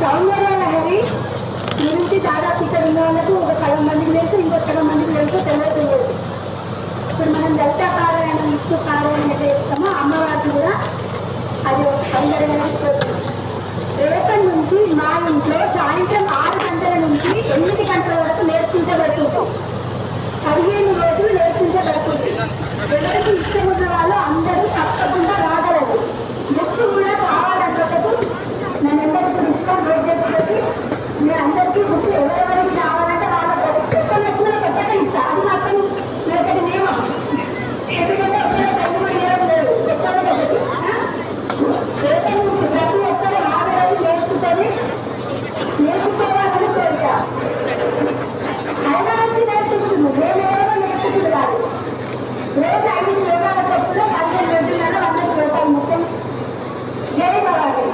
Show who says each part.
Speaker 1: సౌందర్య లహరి గురించి దాదాపు ఇక్కడ ఉన్న వాళ్ళకు ఒక సగం మందికి తెలుసు, ఇంకో సగం మందికి తెలుసు, తెలియదు. ఇప్పుడు మనం దళిత పారాయణం విష్ణు పారాయణ చేస్తామో అమ్మవారికి కూడా అది ఒక సౌందర్య. రేపటి నుంచి మా ఇంట్లో సాయంత్రం 6 గంటల నుంచి 8 గంటల వరకు నేర్పించబడుతుంది. 15 రోజులు నేర్పించబడుతుంది. ఎవరికి ఇష్టం ఉన్న వాళ్ళు అందరూ తప్పకుండా రాగలరు. నెక్స్ట్ కూడా కావాలన్నప్పుడు నన్ను అందరికీ డిస్కౌంట్ రేట్ చేసి నేను అందరికీ బుక్ ఎవరెవరికి కావాలంటే వాళ్ళ ఎక్కువ పెట్టక ఇస్తా. అది మాత్రం నేను నియమం. ఎందుకంటే ఎక్కడ తగ్గుబడి చేయడం లేదు. ఎక్కడ రేపటి నుంచి ప్రతి ఒక్కరు ఆడవాళ్ళు నేర్చుకొని నేర్చుకోవాలని కోరిక. అయినా వచ్చి నేర్చుకుంటుంది. నేనేమో నేర్చుకుంది కాదు. రోజు 5 శ్లోకాల తప్పులో 15 రోజులలో 100 శ్లోకాలు మొత్తం చేయగలగాలి.